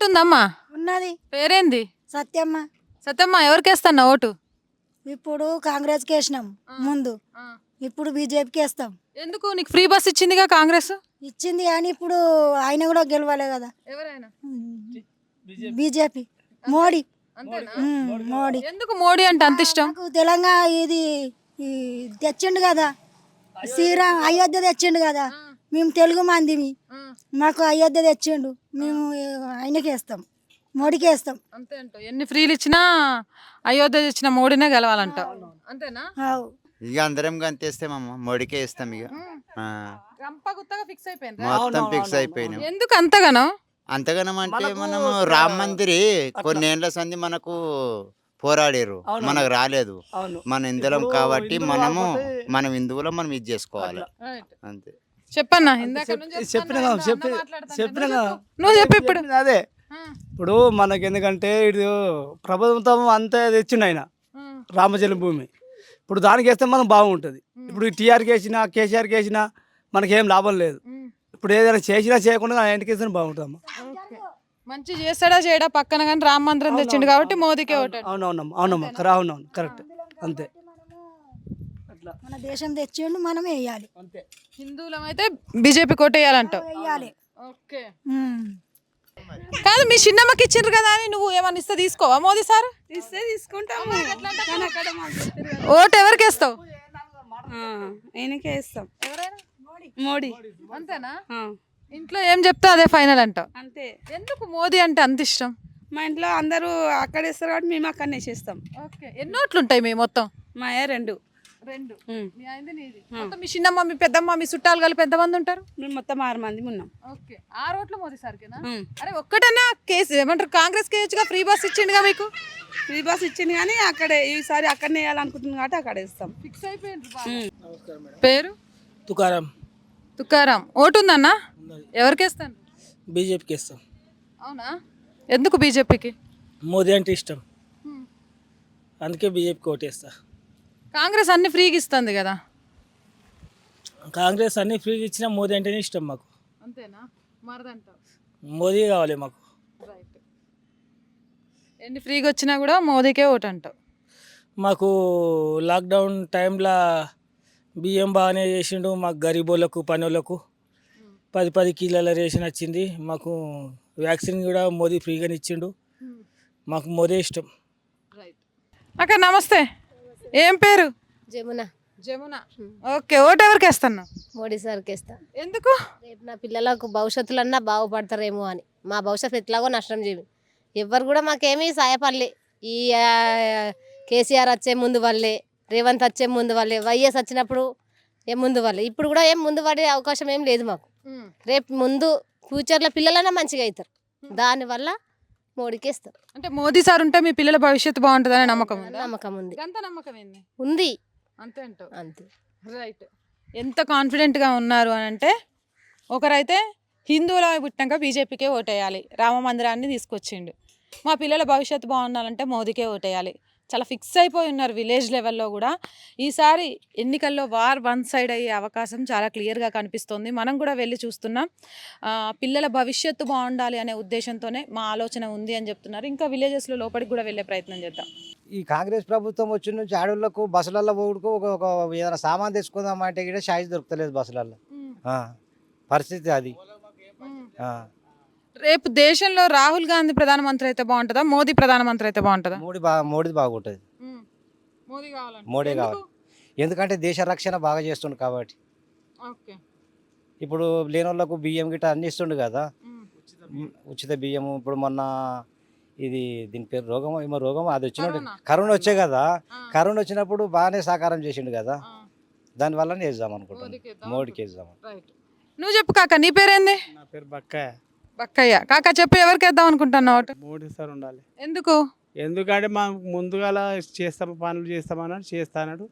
ఉందమ్మా? ఉన్నది. పేరేంది? సత్యమ్మ. సత్యమ్మ, ఎవరికేస్తాన్నా ఓటు? ఇప్పుడు కాంగ్రెస్కి వేసినాం ముందు, ఇప్పుడు బీజేపీకి వేస్తాం. ఎందుకు? నీకు ఫ్రీ బస్ ఇచ్చిందిగా కాంగ్రెస్. ఇచ్చింది కానీ ఇప్పుడు ఆయన కూడా గెలవాలి కదా. ఎవరైనా బీజేపీ మోడీ. మోడీ. ఎందుకు మోడీ అంటే అంత ఇష్టం? నాకు తెలంగాణ ఇది ఈ తెచ్చిండు కదా, శ్రీరామ్ అయోధ్య తెచ్చిండు కదా. మేము తెలుగు మందిమి, మాకు అయోధ్య తెచ్చిండు. మేము ఆయనకి వేస్తాం, మోడీకి వేస్తాం. అంతే అంటావు? ఎన్ని ఫ్రీలు ఇచ్చినా అయోధ్య ఇచ్చిన మోడీనే గెలవాలంట, అంతేనా? ఇక అందరం గంతేస్తామమ్మ, మోడీకే ఇస్తాం. ఇక ఫిక్స్ అయిపోయింది, మొత్తం ఫిక్స్ అయిపోయినాం. ఎందుకు అంతగానో? అంతగానం అంటే మనము రామ మందిరి కొన్నేళ్ల సంది మనకు పోరాడారు, మనకు రాలేదు. మన హిందువులం కాబట్టి మనం హిందువులం మనం ఇది చేసుకోవాలి అంతే. చెప్పన్నా, నువ్వు చెప్పు ఇప్పుడు. అదే ఇప్పుడు మనకి ఎందుకంటే ఇది ప్రభుత్వం అంతా తెచ్చిండు ఆయన రామజన్మభూమి. ఇప్పుడు దానికి వేస్తే మనం బాగుంటుంది. ఇప్పుడు టీఆర్కి వేసినా కేసీఆర్కి వేసినా మనకేం లాభం లేదు. ఇప్పుడు ఏదైనా చేసినా చేయకుండా ఆయనకి వేస్తే బాగుంటుంది. మంచి చేస్తాడా చేయడా పక్కన, కానీ రామ మందిరం తెచ్చిండు కాబట్టి మోదీకే ఓటు. అవునవునమ్మా, అవునమ్మా, అవునవును, కరెక్ట్, అంతే. మన దేశం తెచ్చిండు, మనం వేయాలి. హిందువులం అయితే బీజేపీ కోట వేయాలంటావు? వేయాలి. ఓకే. కాదు, మీ చిన్నమ్మకి ఇచ్చిండ్రు కదా అని నువ్వు ఏమన్నా ఇస్తే తీసుకోవా? మోదీ సార్ ఇస్తే తీసుకుంటాం. ఓటు ఎవరికి వేస్తావు? ఆయనకే ఇస్తాం. మోడీ. అంతేనా? ఇంట్లో ఏం చెప్తా అదే ఫైనల్ అంటావు? అంతే. ఎందుకు మోదీ అంటే అంత ఇష్టం? మా ఇంట్లో అందరూ అక్కడ ఇస్తారు కాబట్టి మేము అక్కడనే చేస్తాం. ఓకే. ఎన్ని ఓట్లు ఉంటాయి మీ మొత్తం? మా రెండు. మీ చిన్నమ్మ, మీ పెద్దమ్మ, మీ చుట్టాలు కలిపి ఎంతమంది ఉంటారు? మేము మొత్తం 6 మంది ఉన్నాం. ఓకే. 6 ఓట్లు మోదీ సార్కేనా? అరే ఒక్కటన్నా కేసు ఏమంటారు, కాంగ్రెస్ కేసుగా ఫ్రీ బస్ ఇచ్చిండుగా మీకు. ఫ్రీ బస్ ఇచ్చింది కానీ అక్కడే ఈసారి అక్కడనే వేయాలనుకుంటుంది కాబట్టి అక్కడ ఇస్తాం. ఫిక్స్ అయిపోయింది. పేరు? తుకారం. తుకారం. ఓటు ఉందన్నా? ఎవరికి వేస్తాను? బీజేపీకి వేస్తాం. అవునా? ఎందుకు బీజేపీకి? మోదీ అంటే ఇష్టం, అందుకే బీజేపీకి ఓటేస్తా. కాంగ్రెస్ అన్ని ఫ్రీగా ఇస్తుంది కదా. కాంగ్రెస్ అన్ని ఫ్రీగా ఇచ్చినా మోదీ అంటేనే ఇష్టం మాకు. అంతేనా? మరదంటావు? మోదీ కావాలి మాకు. రైట్. ఎన్ని ఫ్రీగా వచ్చినా కూడా మోదీకే ఓటు అంటావు? మాకు లాక్డౌన్ టైంలో బియ్యం బాగానే చేసిండు. మాకు గరీబోళ్ళకు, పనులకు 10 కిలోల రేషన్ వచ్చింది. మాకు వ్యాక్సిన్ కూడా మోదీ ఫ్రీగానే ఇచ్చిండు. మాకు మోదీ ఇష్టం. రైట్. అక్క నమస్తే, ఏం పేరు? జమున. జమున. ఓకే. ఓటు ఎవరికి వేస్తాను? మోడీ సార్కి వేస్తా. ఎందుకు? రేపు నా పిల్లలకు భవిష్యత్తులన్నా బాగుపడతారేమో అని. మా భవిష్యత్తు ఎట్లాగో నష్టం చేయము. ఎవ్వరు కూడా మాకేమీ సాయపడలే. ఈ కేసీఆర్ వచ్చే ముందు వల్లే, రేవంత్ వచ్చే ముందు వల్లే, వైఎస్ వచ్చినప్పుడు ఏం ముందు వల్లే. ఇప్పుడు కూడా ఏం ముందు పడే అవకాశం ఏం లేదు మాకు. రేపు ముందు ఫ్యూచర్లో పిల్లలన్నా మంచిగా అవుతారు. దానివల్ల మోడీకి ఇస్తాం. అంటే మోదీ సార్ ఉంటే మీ పిల్లల భవిష్యత్తు బాగుంటుందనే నమ్మకం నమ్మకం ఉంది. అంత నమ్మకం ఏంది? ఉంది. అంతే అంటావు? అంతే. రైట్. ఎంత కాన్ఫిడెంట్గా ఉన్నారు అని అంటే, ఒకరైతే హిందువుల పుట్టినాక బీజేపీకే ఓటేయాలి, రామ మందిరాన్ని తీసుకొచ్చిండు, మా పిల్లల భవిష్యత్తు బాగుండాలంటే మోదీకే ఓటేయాలి, చాలా ఫిక్స్ అయిపోయి ఉన్నారు విలేజ్ లెవెల్లో కూడా. ఈసారి ఎన్నికల్లో వార్ వన్ సైడ్ అయ్యే అవకాశం చాలా క్లియర్గా కనిపిస్తుంది. మనం కూడా వెళ్ళి చూస్తున్నాం. పిల్లల భవిష్యత్తు బాగుండాలి అనే ఉద్దేశంతోనే మా ఆలోచన ఉంది అని చెప్తున్నారు. ఇంకా విలేజెస్లో లోపలికి కూడా వెళ్ళే ప్రయత్నం చేద్దాం. ఈ కాంగ్రెస్ ప్రభుత్వం వచ్చిన నుంచి అడవులకు బస్సులలో పోడుకు ఒక ఏదైనా సామాన్ తెచ్చుకుందామంటే కూడా షాయిస్ దొరుకుతలేదు బస్సులలో. పరిస్థితి అది. రేపు దేశంలో రాహుల్ గాంధీ ప్రధానమంత్రి అయితే బాగుంటుందా, మోదీ ప్రధానమంత్రి అయితే బాగుంటుందా? మోడీ బాగుంటుంది. మోడీ కావాలి. ఎందుకంటే దేశ రక్షణ బాగా చేస్తుండు కాబట్టి. ఇప్పుడు లేని వాళ్ళకు బియ్యం గిట్ట అన్ని ఇస్తుండు కదా, ఉచిత బియ్యము. ఇప్పుడు మొన్న ఇది దీని పేరు రోగం అది వచ్చినట్టు కరోనా వచ్చే కదా, కరోనా వచ్చినప్పుడు బాగానే సహకారం చేసిండు కదా, దానివల్ల వేద్దాం అనుకుంటున్నాను, మోడీకి వేద్దాం. నువ్వు చెప్పు కాక, నీ పేరేంది? నా పేరు బక్కయ్య. బక్కయ్య. కాక చెప్పు, ఎవరికి వేద్దాం అనుకుంటున్నావు ఓటు? మోడీ సార్ ఉండాలి. ఎందుకు? ఎందుకంటే మా ముందుగా చేస్తాం, పనులు చేస్తామన్నాడు, చేస్తాడు,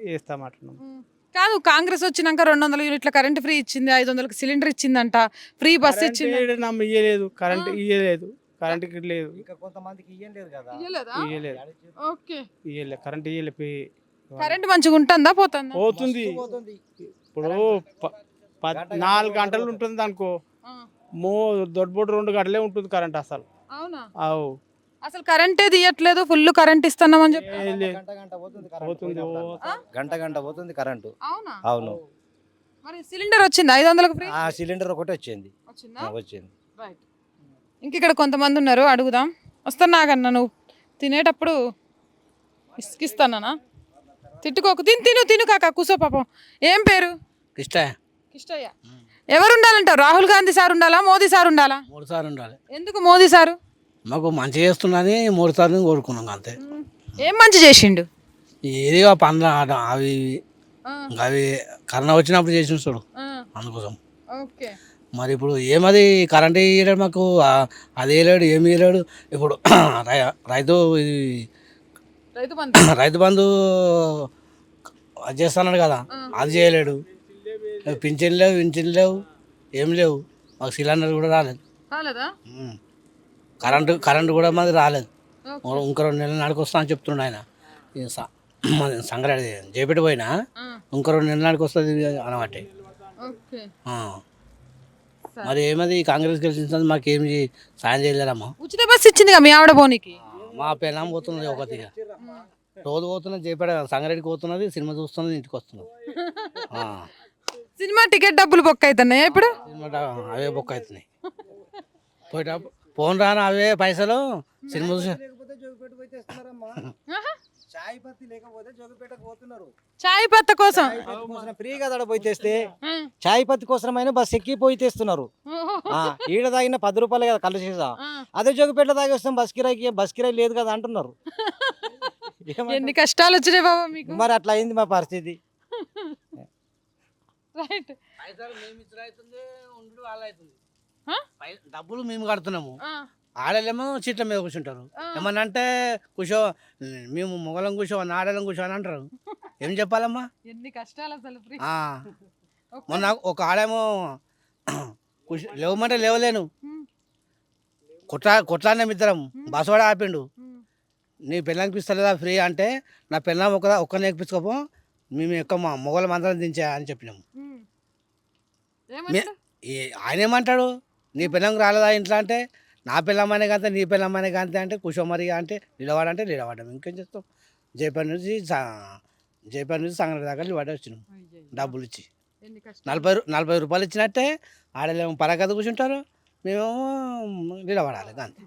చేస్తామంటున్నాం. కాదు, కాంగ్రెస్ వచ్చినాక 200 యూనిట్ల కరెంట్ ఫ్రీ ఇచ్చింది, 500కి సిలిండర్ ఇచ్చిందంట, ఫ్రీ బస్ ఇచ్చింది. ఇయ్యలేదు, కరెంట్ ఇయ్యలేదు, కరెంట్ లేదు. ఇంకా కొంతమందికి ఇయ్యలేదు కదా. ఇయ్యలేదు, కరెంట్ ఇయ్యలేదు. కరెంట్ మంచిగా ఉంటుందా పోతుందా? పోతుంది. ఇప్పుడు 4 గంటలు ఉంటుంది అనుకో, దొడ్బొడ్డు 2 గంటలే ఉంటుంది కరెంట్ అసలు. అవునా? అవు అసలు కరెంటే తీయట్లేదు, ఫుల్ కరెంట్ ఇస్తున్నామని చెప్పి. పోతుంది. గంట పోతుంది కరెంటు. అవునా? అవును. మరి సిలిండర్ వచ్చిందా 500కు ఫ్రీ? ఆ సిలిండర్ ఒకటి వచ్చింది. వచ్చిందా? వచ్చింది. రైట్. ఇంక ఇక్కడ కొంతమంది ఉన్నారు, అడుగుదాం. వస్తున్నా కన్నా, నువ్వు తినేటప్పుడు ఇసుకిస్తానా? తిట్టుకోకు, తిను కాక, కూసో పాపం. ఏం పేరు? కిష్టయ్య. ఎవరు ఉండాలంటావు? రాహుల్ గాంధీ సార్ ఉండాలా, మోదీ సార్ ఉండాలా? 3 సార్లు ఉండాలి. ఎందుకు మోదీ సారు? మాకు మంచి చేస్తున్నది 3 సార్లు కోరుకున్నాం అంతే. ఏం మంచి చేసిండు? ఏది పనులు అవి అవి కరోనా వచ్చినప్పుడు చేసిన చూడు అందుకోసం. ఓకే. మరి ఇప్పుడు ఏమది కరెంట్ ఇయ్యలేడు మాకు, అది వేయలేడు, ఏమి వేయలేడు. ఇప్పుడు రైతు ఇది రైతు బంధు అది చేస్తున్నాడు కదా, అది చేయలేడు. పింఛన్ లేవు ఏం లేవు. మాకు సిలిండర్ కూడా రాలేదు. కరెంటు కూడా మాది రాలేదు. ఇంకా 2 నెలల నాడికి వస్తా అని చెప్తుండే ఆయన. సంగారెడ్డి జేపేట పోయినా ఇంకా 2 నెలల నాడికి వస్తుంది అనమాట. మరి ఏమది కాంగ్రెస్ గెలిచింది, మాకేమి సాయం చేయలేరమ్మా. ఉచిత బస్సు ఇచ్చింది మీ ఆవిడ పోనీకి. మా పెళ్ళాం పోతున్నది ఒకటిగా, రోజు పోతున్నది జేపేట సంగారెడ్డికి పోతున్నది, సినిమా చూస్తున్నది, ఇంటికి వస్తున్నది. సినిమా టికెట్ డబ్బులు బొక్క అవుతున్నాయా ఇప్పుడు? అవే బొక్క అవుతున్నాయి. ఫోన్ రాను అవే పైసలు సినిమా చూసి. చాయ్ పత్త కోసం ఫ్రీగా తడ పోయి తెస్తే చాయ్ పత్తి కోసమైనా బస్ ఎక్కి పోయి తెస్తున్నారు. ఈడ తాగిన 10 రూపాయలు కదా కళ్ళు చేసా, అదే జోగిపేట తాగి వస్తాం బస్ కిరాయి లేదు కదా అంటున్నారు. ఎన్ని కష్టాలు వచ్చినాయి బాబా మీకు. మరి అట్లా అయింది మా పరిస్థితి. డబ్బులు మేము కడుతున్నాము, ఆడలేమో సీట్ల మీద కూర్చుంటారు. ఏమన్నా అంటే కూర్చో, మేము మొగలం కూర్చో, ఆడలం కూర్చో అని అంటారు. ఏం చెప్పాలమ్మా? ఎన్ని కష్టాలు అసలు. మొన్న ఒక ఆడేమో లేవమంటే లేవలేను, కొట్లాడినాం ఇద్దరం. బస్ వాడు ఆపిండు, నీ పిల్లలకి ఇస్తలేదా ఫ్రీ అంటే, నా పిల్లలు ఒక్కరిని ఎక్కించుకోపో, మేము ఎక్కువ మా మొగలం అందరం దించా అని చెప్పినాము. ఆయన ఏమంటాడు, నీ పిల్లంకి రాలేదా ఇంట్లో అంటే, నా పిల్లమ్మనే కంతే నీ పిల్లమ్మనే కంతే అంటే, కుషమరి అంటే నిలబడంటే నిలబడ్డాం. ఇంకేం చేస్తాం? జైపేట నుంచి సంగతి దాకా నిలబడి వచ్చినాం డబ్బులు ఇచ్చి. 40 రూపాయలు ఇచ్చినట్టే ఆడలేమో పరగద కూర్చుంటారు, మేమేమో నిలబడాలి అంతే.